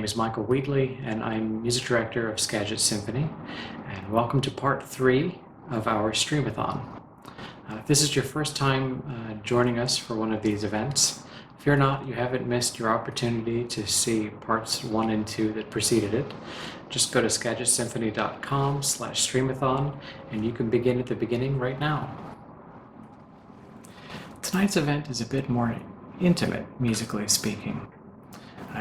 name is Michael Wheatley, and I'm Music Director of Skagit Symphony. And welcome to part 3 of our Stream-A-Thon. If this is your first time joining us for one of these events, fear not, you haven't missed your opportunity to see parts 1 and 2 that preceded it. Just go to skagitsymphony.com/streamathon and you can begin at the beginning right now. Tonight's event is a bit more intimate, musically speaking.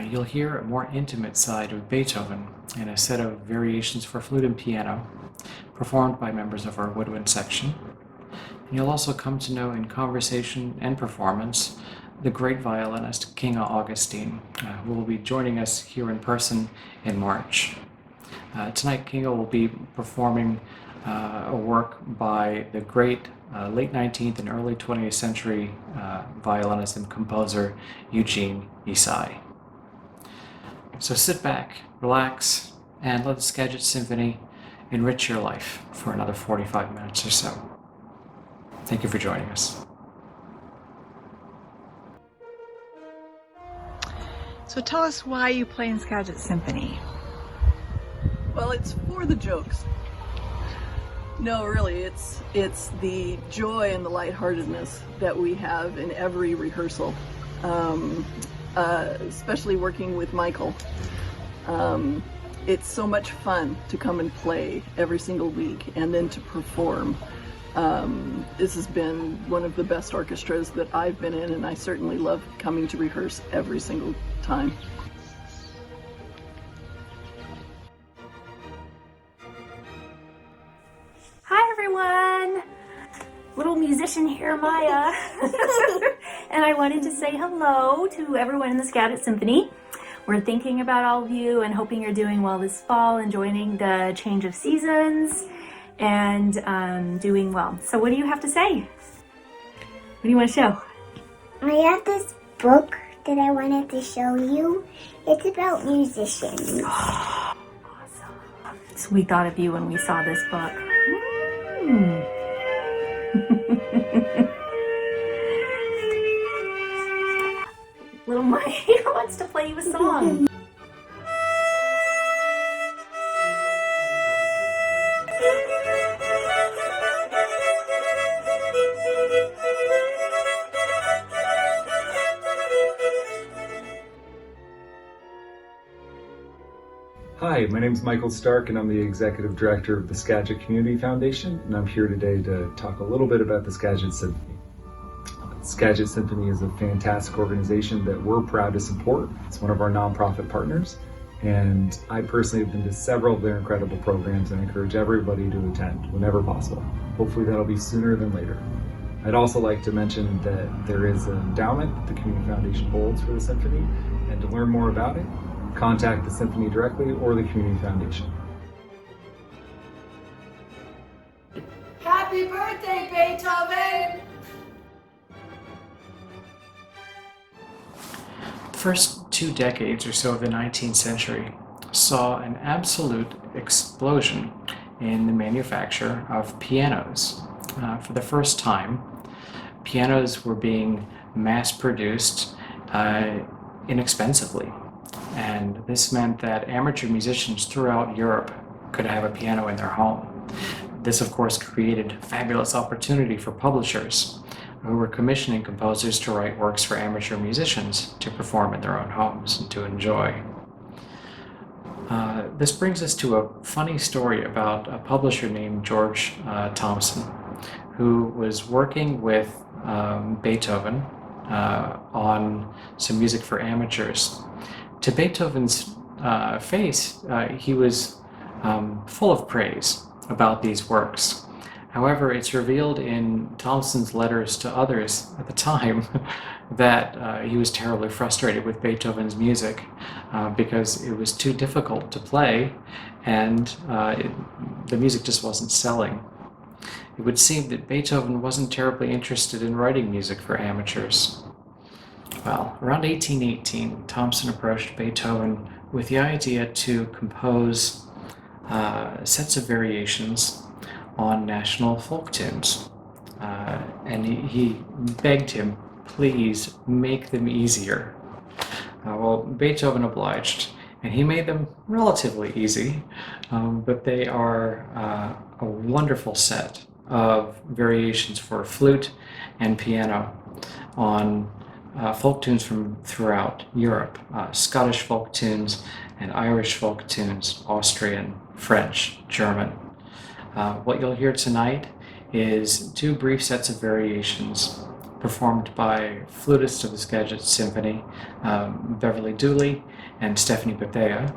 You'll hear a more intimate side of Beethoven in a set of variations for flute and piano, performed by members of our woodwind section. And you'll also come to know in conversation and performance the great violinist Kinga Augustyn, who will be joining us here in person in March. Tonight, Kinga will be performing a work by the great late 19th and early 20th century violinist and composer Eugene Isai. So sit back, relax, and let the Skagit Symphony enrich your life for another 45 minutes or so. Thank you for joining us. So tell us why you play in Skagit Symphony. Well, it's for the jokes. No, really, it's the joy and the lightheartedness that we have in every rehearsal, especially working with Michael. It's so much fun to come and play every single week and then to perform. This has been one of the best orchestras that I've been in, and I certainly love coming to rehearse every single time. Hi everyone! Little musician here, Maya. And I wanted to say hello to everyone in the Skagit Symphony. We're thinking about all of you and hoping you're doing well this fall, enjoying the change of seasons, and doing well. So what do you have to say? What do you want to show? I have this book that I wanted to show you. It's about musicians. Awesome. So we thought of you when we saw this book. Little Maya wants to play you a song. Hi, my name is Michael Stark and I'm the Executive Director of the Skagit Community Foundation, and I'm here today to talk a little bit about the Skagit Symphony. Skagit Symphony is a fantastic organization that we're proud to support. It's one of our nonprofit partners, and I personally have been to several of their incredible programs and encourage everybody to attend whenever possible. Hopefully that'll be sooner than later. I'd also like to mention that there is an endowment that the Community Foundation holds for the Symphony, and to learn more about it, contact the Symphony directly or the Community Foundation. Happy birthday, Beethoven! The first 2 decades or so of the 19th century saw an absolute explosion in the manufacture of pianos. For the first time, pianos were being mass-produced inexpensively. And this meant that amateur musicians throughout Europe could have a piano in their home. This, of course, created fabulous opportunity for publishers who were commissioning composers to write works for amateur musicians to perform in their own homes and to enjoy. This brings us to a funny story about a publisher named George Thomson, who was working with Beethoven on some music for amateurs. To Beethoven's face, he was full of praise about these works. However, it's revealed in Thomson's letters to others at the time that he was terribly frustrated with Beethoven's music because it was too difficult to play and the music just wasn't selling. It would seem that Beethoven wasn't terribly interested in writing music for amateurs. Well, around 1818, Thomson approached Beethoven with the idea to compose sets of variations on national folk tunes. And he begged him, please make them easier. Well, Beethoven obliged, and he made them relatively easy, but they are a wonderful set of variations for flute and piano on folk tunes from throughout Europe, Scottish folk tunes and Irish folk tunes, Austrian, French, German. What you'll hear tonight is two brief sets of variations performed by flutists of the Skagit Symphony, Beverly Dooley and Stephanie Bethea.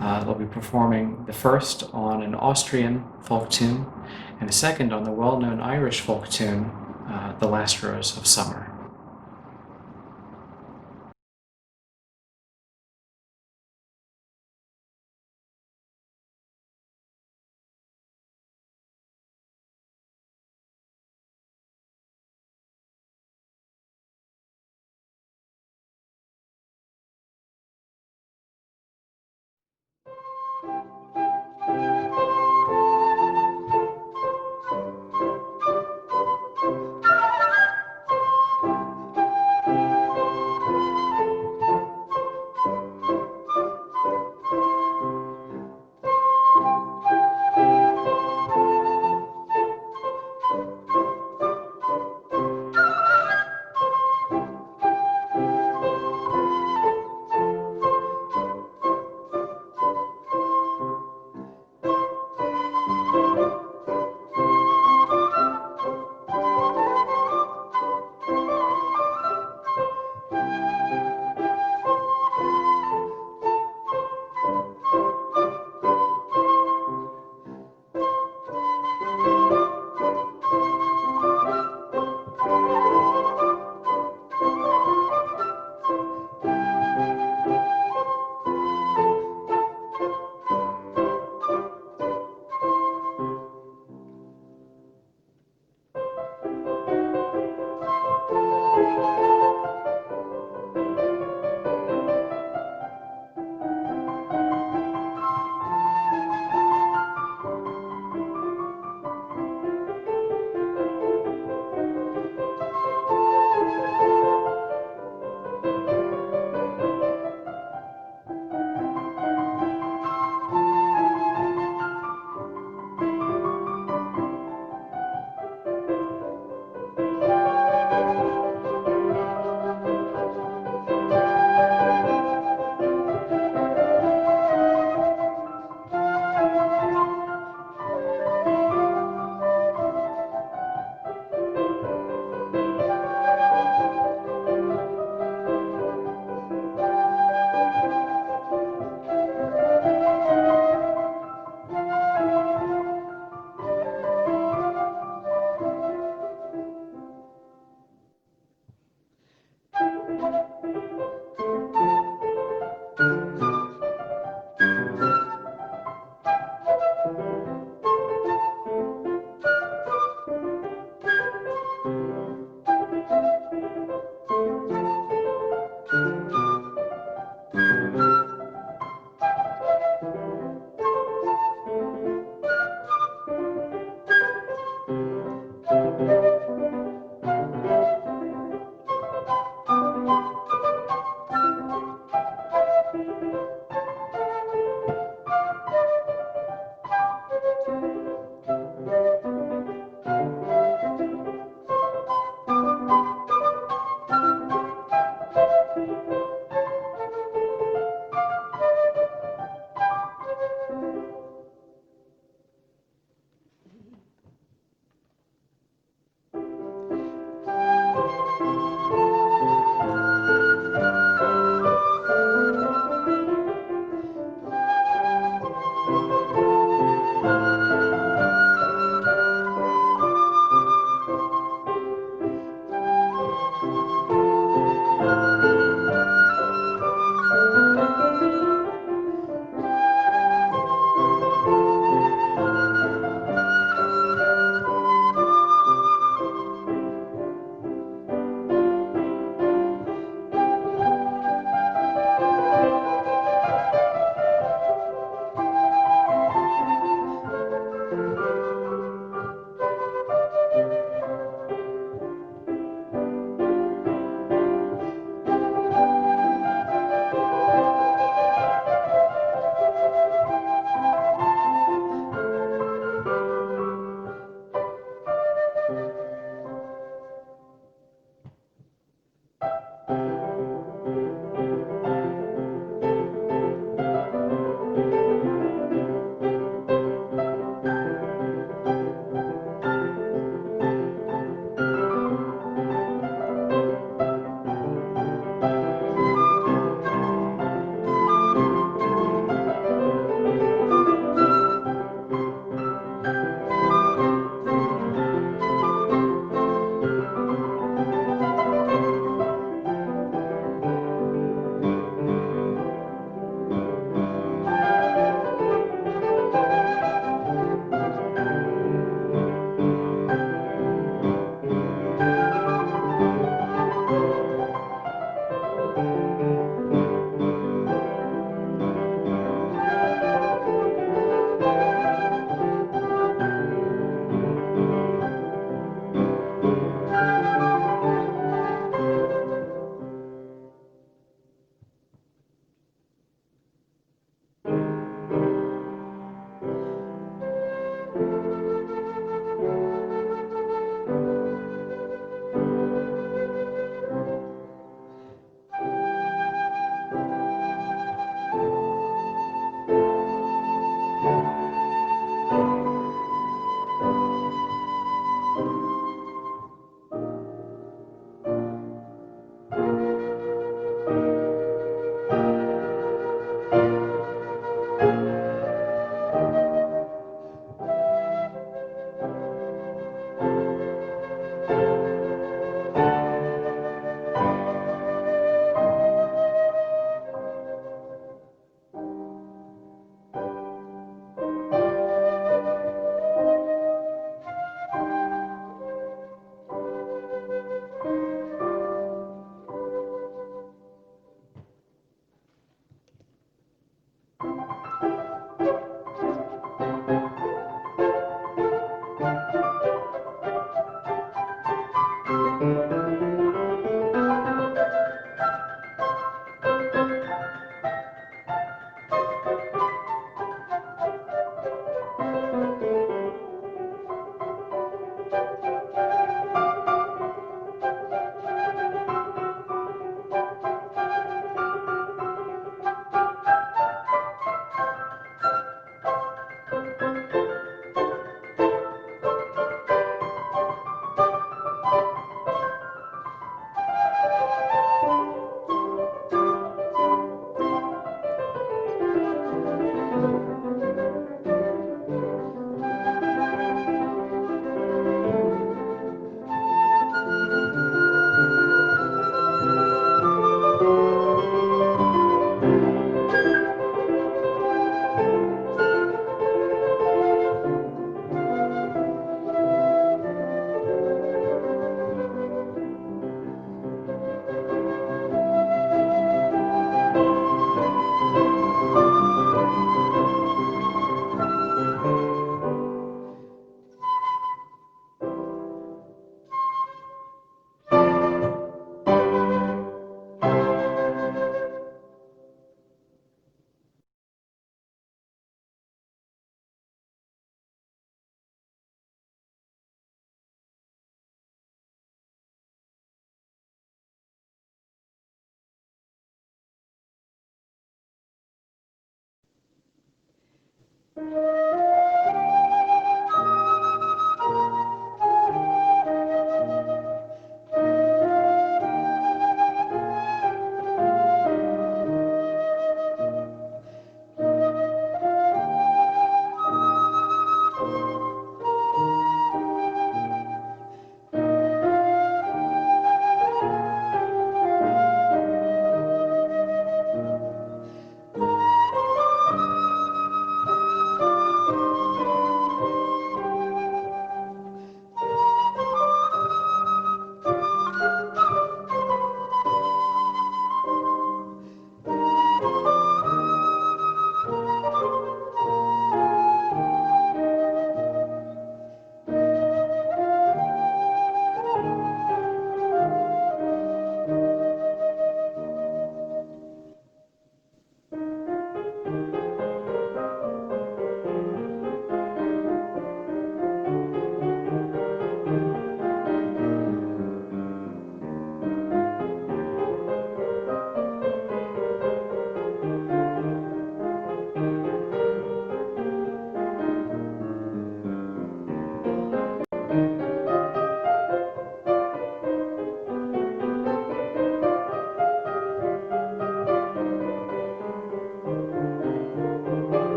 They'll be performing the first on an Austrian folk tune and the second on the well-known Irish folk tune, The Last Rose of Summer.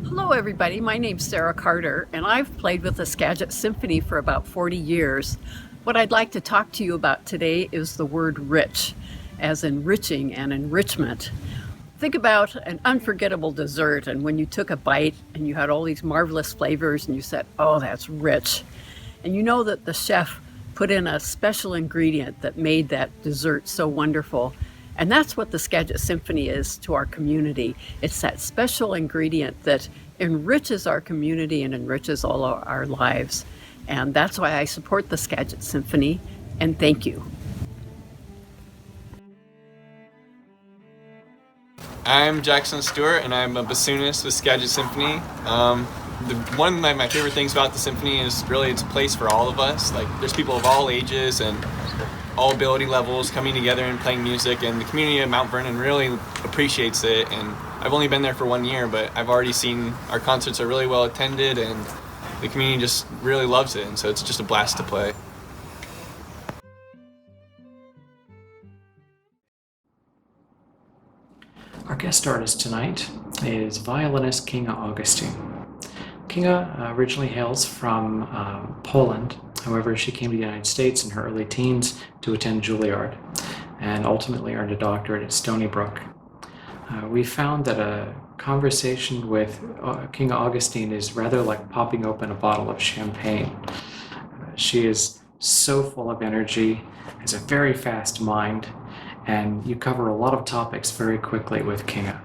Hello everybody, my name's Sarah Carter and I've played with the Skagit Symphony for about 40 years. What I'd like to talk to you about today is the word rich, as enriching and enrichment. Think about an unforgettable dessert and when you took a bite and you had all these marvelous flavors and you said, oh, that's rich. And you know that the chef put in a special ingredient that made that dessert so wonderful. And that's what the Skagit Symphony is to our community. It's that special ingredient that enriches our community and enriches all our lives. And that's why I support the Skagit Symphony, and thank you. I'm Jackson Stewart, and I'm a bassoonist with Skagit Symphony. One of my favorite things about the symphony is really it's a place for all of us. Like, there's people of all ages, and all ability levels coming together and playing music, and the community of Mount Vernon really appreciates it. And I've only been there for 1 year, but I've already seen our concerts are really well attended, and the community just really loves it, and so it's just a blast to play. Our guest artist tonight is violinist Kinga Augustyn. Kinga originally hails from Poland. However, she came to the United States in her early teens to attend Juilliard and ultimately earned a doctorate at Stony Brook. We found that a conversation with Kinga Augustyn is rather like popping open a bottle of champagne. She is so full of energy, has a very fast mind, and you cover a lot of topics very quickly with Kinga.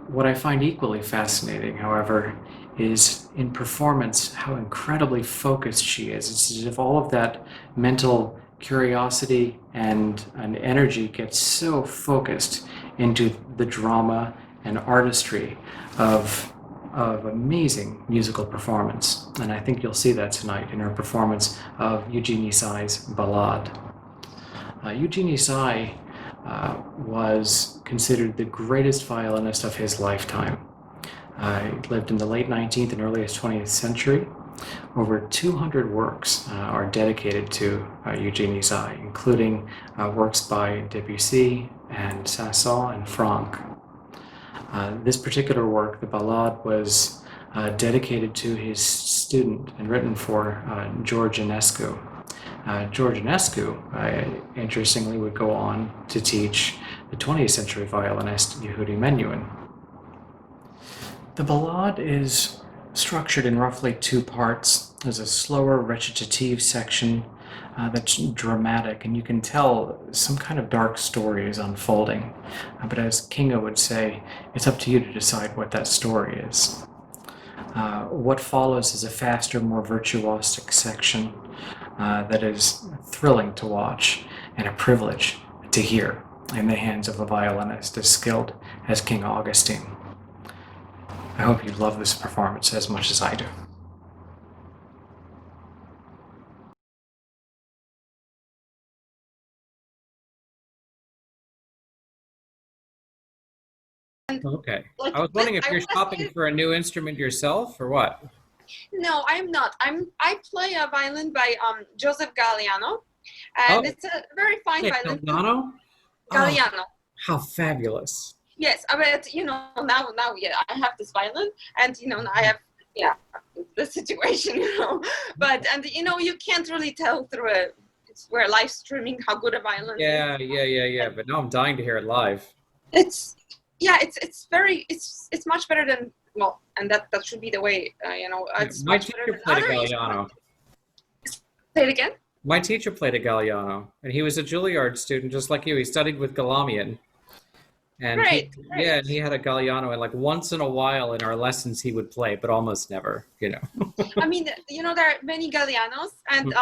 What I find equally fascinating, however, is in performance how incredibly focused she is. It's as if all of that mental curiosity and energy gets so focused into the drama and artistry of amazing musical performance. And I think you'll see that tonight in her performance of Eugenie Tsai's Ballade. Eugenie Tsai was considered the greatest violinist of his lifetime. He lived in the late 19th and earliest 20th century. Over 200 works are dedicated to Eugenie Tsai, including works by Debussy and Saint-Saëns and Franck. This particular work, the Ballade, was dedicated to his student and written for George Enescu. George Enescu, interestingly, would go on to teach the 20th century violinist Yehudi Menuhin. The Ballade is structured in roughly 2 parts. There's a slower recitative section that's dramatic, and you can tell some kind of dark story is unfolding. But as Kinga would say, it's up to you to decide what that story is. What follows is a faster, more virtuosic section that is thrilling to watch and a privilege to hear in the hands of a violinist as skilled as Kinga Augustyn. I hope you love this performance as much as I do. Okay. I was wondering if you're shopping for a new instrument yourself or what? No, I'm not. I play a violin by Joseph Galliano, and it's a very fine violin. Galliano? Galliano. Oh, how fabulous. Yes, but now I have this violin, and I have the situation, but you can't really tell through we're live streaming how good a violin is. Yeah. But now I'm dying to hear it live. It's much better than and that should be the way, it's My much better teacher than played a other Galliano. instruments. Say it again. My teacher played a Galliano, and he was a Juilliard student just like you. He studied with Galamian. And Great. Yeah, and he had a Galliano, and like once in a while in our lessons he would play, but almost never, I mean, there are many Gallianos, and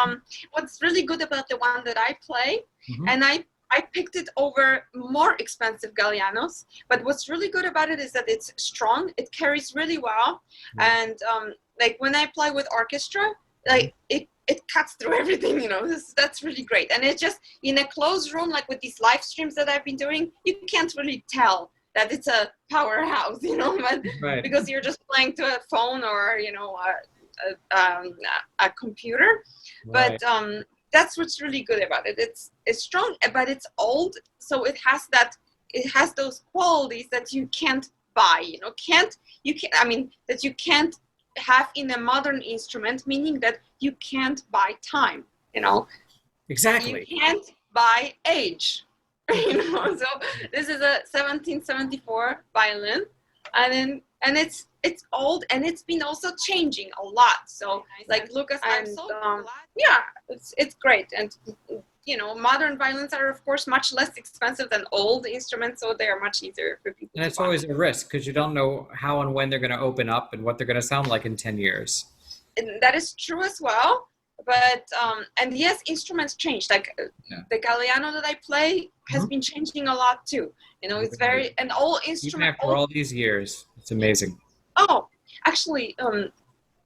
what's really good about the one that I play, and I picked it over more expensive Gallianos, but what's really good about it is that it's strong, it carries really well, and like when I play with orchestra, like it cuts through everything, that's really great. And it's just in a closed room, like with these live streams that I've been doing, you can't really tell that it's a powerhouse, but because you're just playing to a phone or, a computer. Right. But that's what's really good about it. It's strong, but it's old. So it has those qualities that you can't buy, that you can't have in a modern instrument, meaning that you can't buy time, Exactly. You can't buy age, So this is a 1774 violin, and it's old, and it's been also changing a lot. So like Lucas, it's great. And modern violins are of course much less expensive than old instruments, so they are much easier for people. And it's always a risk because you don't know how and when they're going to open up and what they're going to sound like in 10 years. And that is true as well. But and yes, instruments change. Like the Galliano that I play has been changing a lot too. It's very an old instrument. Even after all these years, it's amazing. Oh, actually,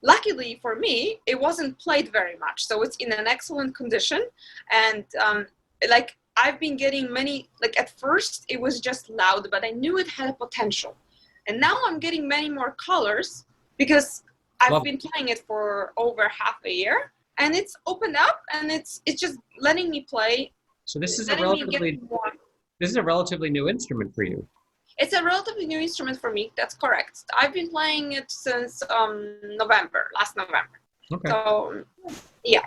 luckily for me, it wasn't played very much, so it's in an excellent condition. And like I've been getting many, like at first it was just loud, but I knew it had a potential. And now I'm getting many more colors because I've been playing it for over half a year, and it's opened up, and it's just letting me play. So this is a relatively new instrument for you. It's a relatively new instrument for me. That's correct. I've been playing it since last November. Okay. So yeah,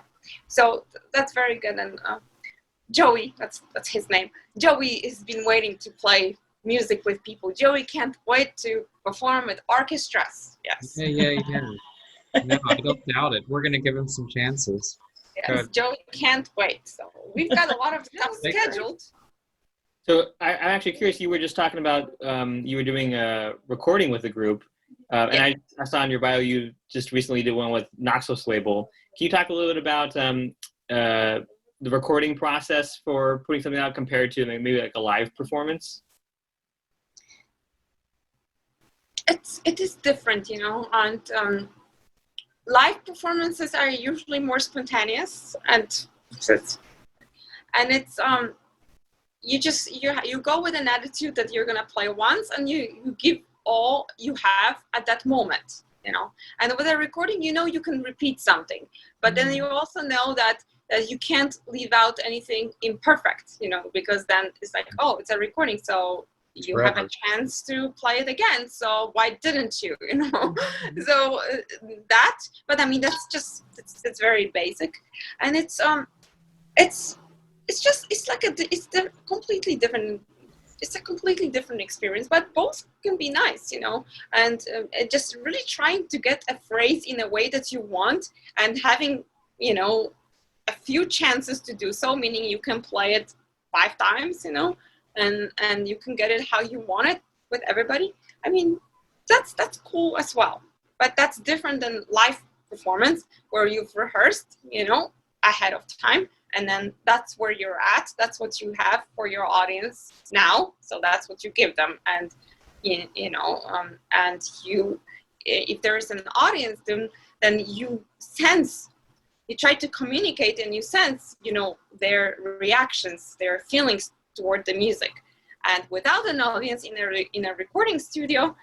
so that's very good. And Joey, that's his name. Joey has been waiting to play music with people. Joey can't wait to perform with orchestras. Yes. Yeah. No, I don't doubt it. We're going to give him some chances. Yes, Good. Joey can't wait. So we've got a lot of stuff scheduled. So I'm actually curious, you were just talking about, you were doing a recording with a group, and I saw in your bio you just recently did one with Naxos label. Can you talk a little bit about the recording process for putting something out compared to maybe like a live performance? It is different, you know, and live performances are usually more spontaneous, and it's you go with an attitude that you're gonna play once, and you give all you have at that moment, you know. And with a recording, you know, you can repeat something, but then you also know that you can't leave out anything imperfect, you know, because then it's like, oh, it's a recording, so you have a chance to play it again, so why didn't you, you know? So that, but I mean, that's just, it's very basic, and it's a completely different experience, but both can be nice, you know, and just really trying to get a phrase in a way that you want, and having, you know, a few chances to do so, meaning you can play it 5 times, you know, and you can get it how you want it with everybody. I mean, that's cool as well, but that's different than live performance where you've rehearsed, you know, ahead of time, and then that's where you're at, that's what you have for your audience now, so that's what you give them. And you know, and you, if there is an audience, then you sense, you try to communicate, and you sense, you know, their reactions, their feelings toward the music. And without an audience in a recording studio,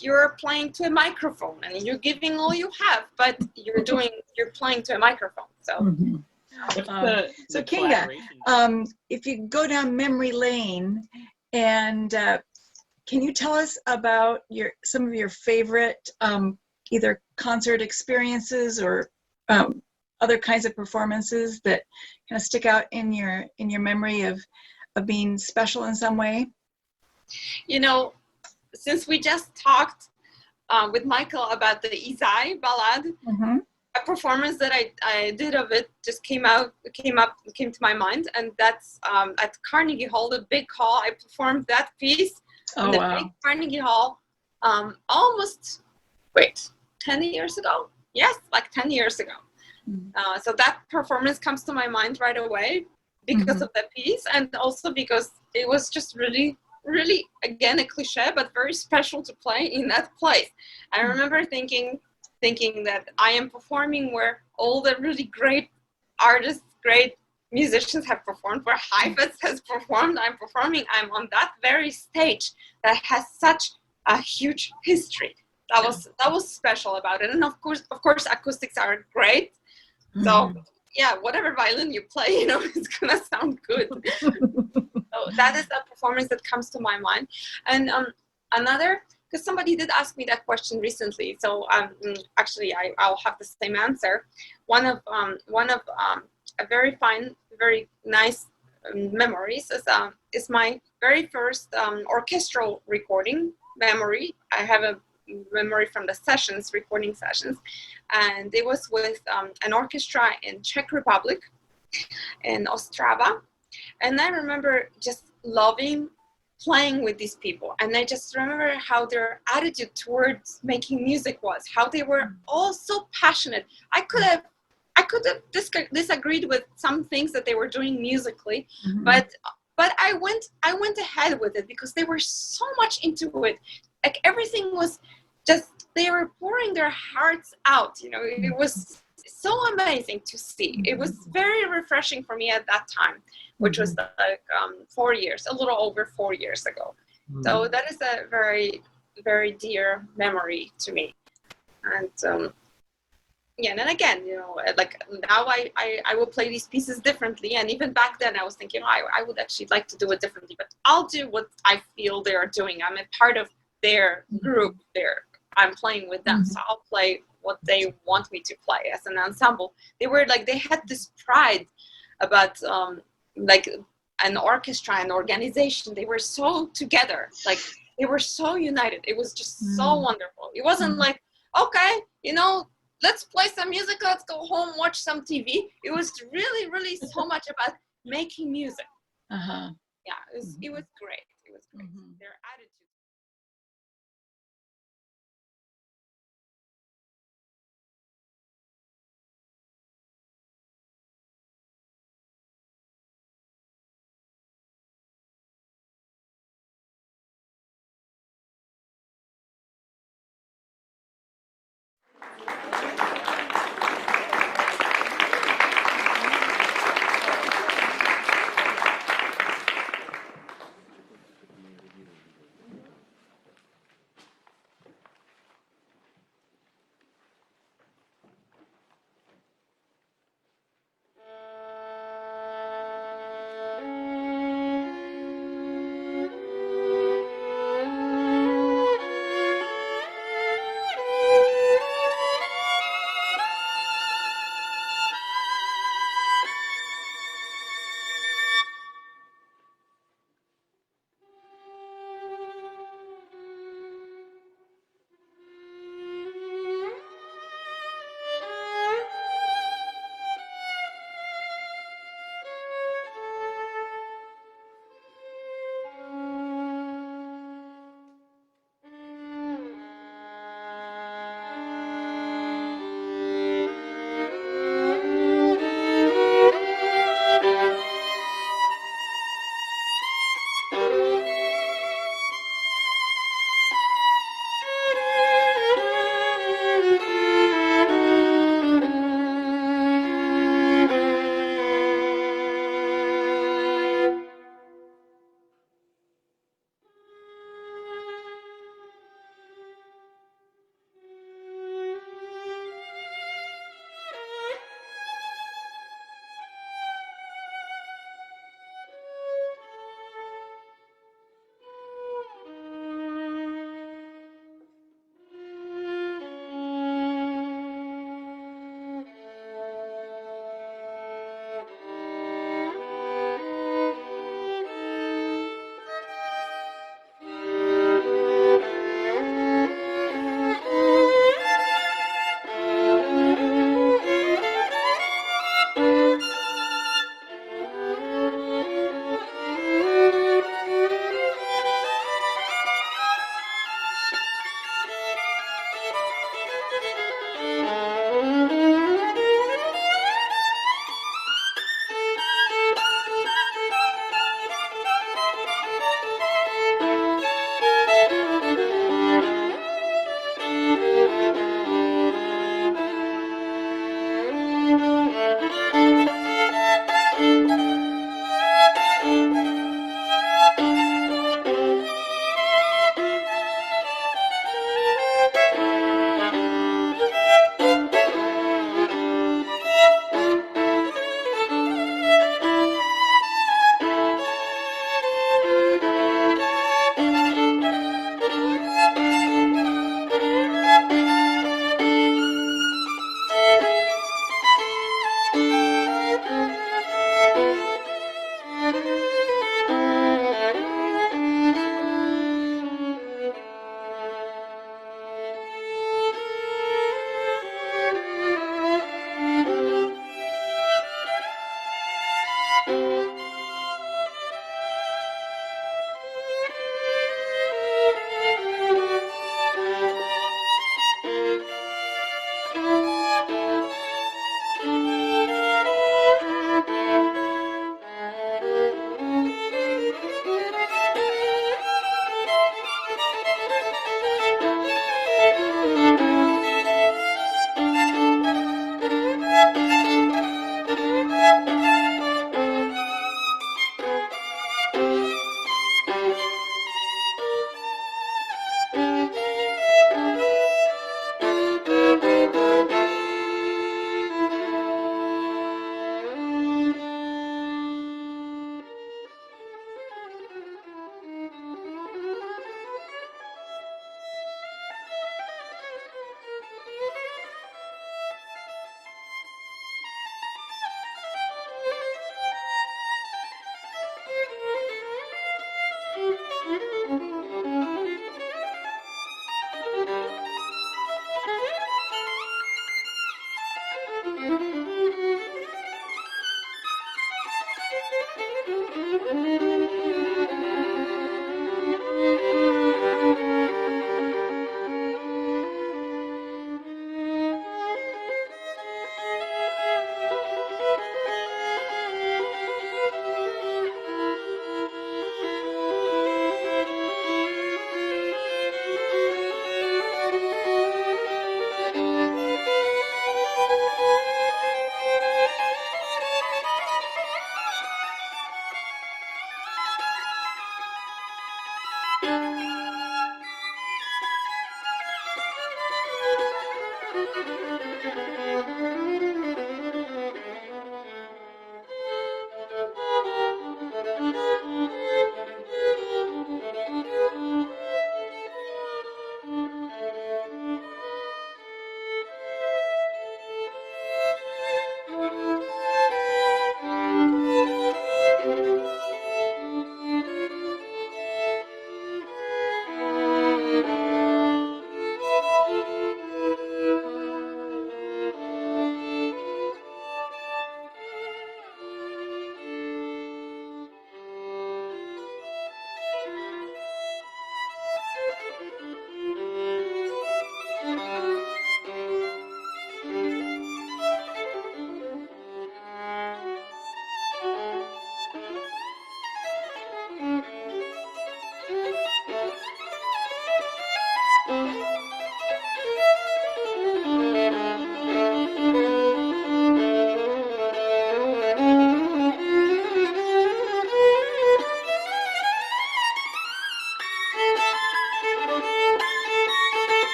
you're playing to a microphone, and you're giving all you have, but you're playing to a microphone. So so Kinga, if you go down memory lane, and can you tell us about some of your favorite either concert experiences or other kinds of performances that kind of stick out in your memory of being special in some way? You know, since we just talked with Michael about the Izai ballad, a performance that I did of it just came to my mind, and that's at Carnegie Hall, the big hall. I performed that piece in the big Carnegie Hall almost 10 years ago. Yes, like 10 years ago. So that performance comes to my mind right away because of the piece, and also because it was just really, really, again, a cliche, but very special to play in that place. I remember thinking that I am performing where all the really great artists, great musicians have performed, where Heifetz has performed. I'm on that very stage that has such a huge history. That was special about it. And of course acoustics are great. So yeah, whatever violin you play, you know, it's gonna sound good. So that is a performance that comes to my mind. And another, because somebody did ask me that question recently, so actually I'll have the same answer. One of a very fine, very nice memories is my very first orchestral recording memory. I have a memory from the recording sessions, and it was with an orchestra in Czech Republic, in Ostrava. And I remember just loving playing with these people, and I just remember how their attitude towards making music was, how they were all so passionate. I could have disagreed with some things that they were doing musically, but I went ahead with it because they were so much into it. Like everything was just they were pouring their hearts out. You know, it was so amazing to see. It was very refreshing for me at that time, which was like 4 years, a little over 4 years ago. So that is a very, very dear memory to me. And yeah, and then again, you know, like now I will play these pieces differently. And even back then I was thinking, I would actually like to do it differently, but I'll do what I feel they're doing. I'm a part of their group there. I'm playing with them. So I'll play what they want me to play as an ensemble. They were like, they had this pride about like an orchestra and organization. They were so together, like they were so united. It was just so wonderful. It wasn't like, okay, you know, let's play some music, let's go home, watch some TV. It was really, really so much about making music. Yeah, it was great. It was great. Their attitude.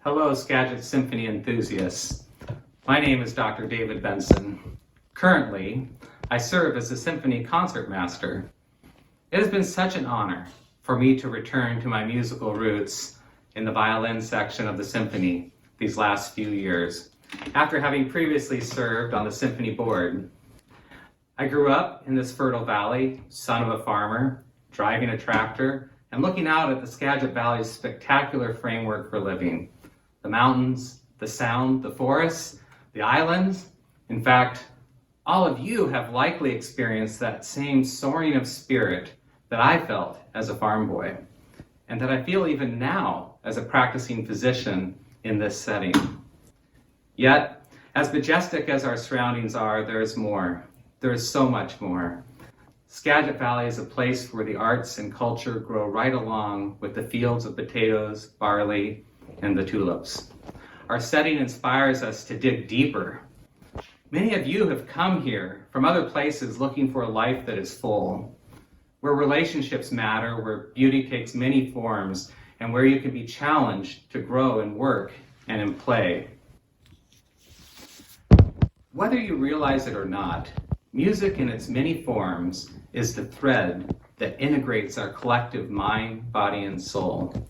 Hello, Skagit Symphony enthusiasts. My name is Dr. David Benson. Currently, I serve as the Symphony Concertmaster. It has been such an honor for me to return to my musical roots in the violin section of the symphony these last few years, after having previously served on the symphony board. I grew up in this fertile valley, son of a farmer, driving a tractor, and looking out at the Skagit Valley's spectacular framework for living. The mountains, the sound, the forests, the islands. In fact, all of you have likely experienced that same soaring of spirit that I felt as a farm boy, and that I feel even now as a practicing physician in this setting. Yet, as majestic as our surroundings are, there is more. There is so much more. Skagit Valley is a place where the arts and culture grow right along with the fields of potatoes, barley, and the tulips. Our setting inspires us to dig deeper. Many of you have come here from other places looking for a life that is full, where relationships matter, where beauty takes many forms, and where you can be challenged to grow in work and in play. Whether you realize it or not, music in its many forms is the thread that integrates our collective mind, body, and soul.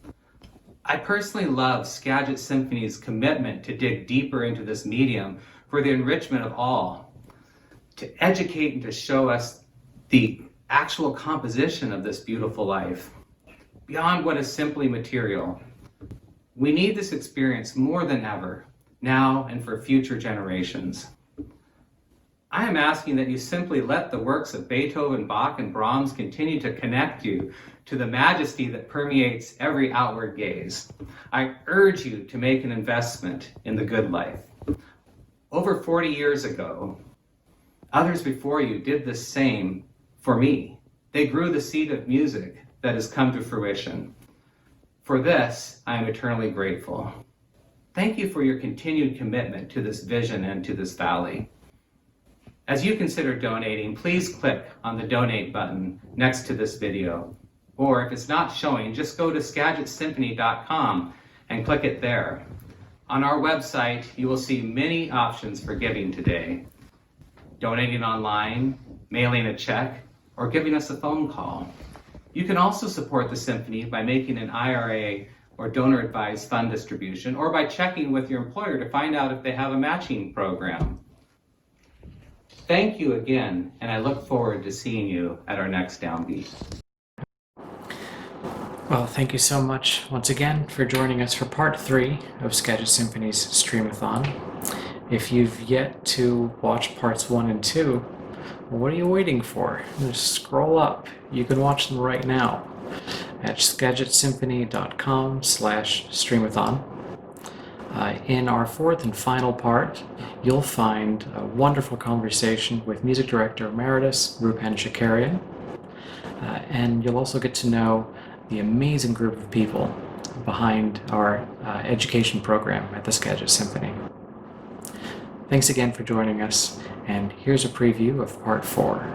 I personally love Skagit Symphony's commitment to dig deeper into this medium for the enrichment of all, to educate and to show us the actual composition of this beautiful life, beyond what is simply material. We need this experience more than ever, now and for future generations. I am asking that you simply let the works of Beethoven, Bach, and Brahms continue to connect you to the majesty that permeates every outward gaze. I urge you to make an investment in the good life. Over 40 years ago, others before you did the same for me. They grew the seed of music that has come to fruition. For this, I am eternally grateful. Thank you for your continued commitment to this vision and to this valley. As you consider donating, please click on the donate button next to this video. Or if it's not showing, just go to SkagitSymphony.com and click it there. On our website, you will see many options for giving today. Donating online, mailing a check, or giving us a phone call. You can also support the Symphony by making an IRA or donor-advised fund distribution, or by checking with your employer to find out if they have a matching program. Thank you again, and I look forward to seeing you at our next Downbeat. Well, thank you so much once again for joining us for part 3 of Skagit Symphony's Stream-A-Thon. If you've yet to watch parts 1 and 2, what are you waiting for? Just scroll up. You can watch them right now at SkagitSymphony.com/Stream-A-Thon. In our 4th and final part, you'll find a wonderful conversation with Music Director Emeritus Rupen Shakarian, and you'll also get to know the amazing group of people behind our education program at the Skagit Symphony. Thanks again for joining us, and here's a preview of part 4.